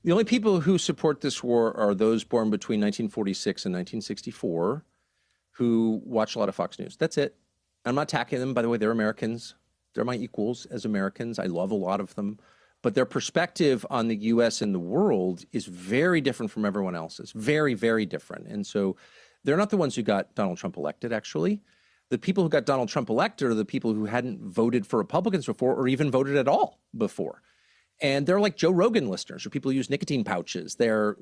The only people who support this war are those born between 1946 and 1964 who watch a lot of Fox News. That's it. I'm not attacking them. By the way, they're Americans. They're my equals as Americans. I love a lot of them. But their perspective on the U.S. and the world is very different from everyone else's. Very, very different. And so they're not the ones who got Donald Trump elected, actually. The people who got Donald Trump elected are the people who hadn't voted for Republicans before or even voted at all before. And they're like Joe Rogan listeners, or people who use nicotine pouches. They're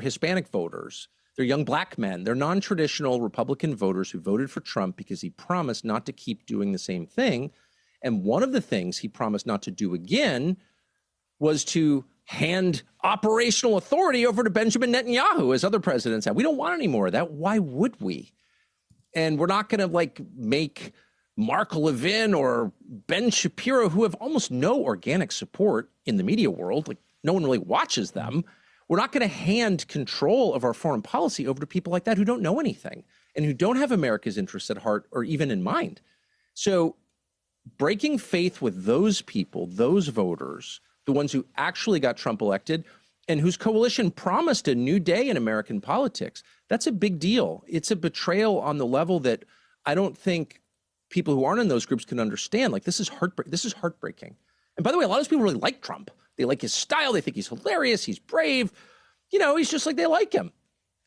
Hispanic voters. They're young black men. They're non-traditional Republican voters who voted for Trump because he promised not to keep doing the same thing. And one of the things he promised not to do again was to hand operational authority over to Benjamin Netanyahu, as other presidents have. We don't want any more of that. Why would we? And we're not going to make Mark Levin or Ben Shapiro, who have almost no organic support in the media world, like no one really watches them. We're not going to hand control of our foreign policy over to people like that who don't know anything and who don't have America's interests at heart or even in mind. So breaking faith with those people, those voters, the ones who actually got Trump elected and whose coalition promised a new day in American politics, that's a big deal. It's a betrayal on the level that I don't think people who aren't in those groups can understand. Like, this is heartbreaking. And by the way, a lot of those people really like Trump. They like his style. They think he's hilarious. He's brave. You know, he's just like, they like him.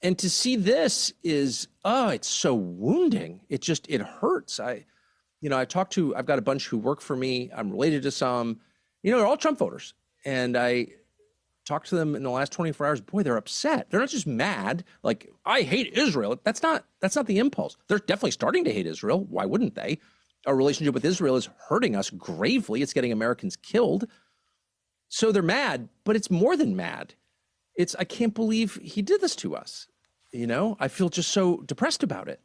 And to see this is, it's so wounding. It hurts. I've got a bunch who work for me. I'm related to some, they're all Trump voters. And I talked to them in the last 24 hours. Boy, they're upset. They're not just mad. Like, I hate Israel. That's not the impulse. They're definitely starting to hate Israel. Why wouldn't they? Our relationship with Israel is hurting us gravely. It's getting Americans killed. So they're mad, but it's more than mad. I can't believe he did this to us. I feel just so depressed about it.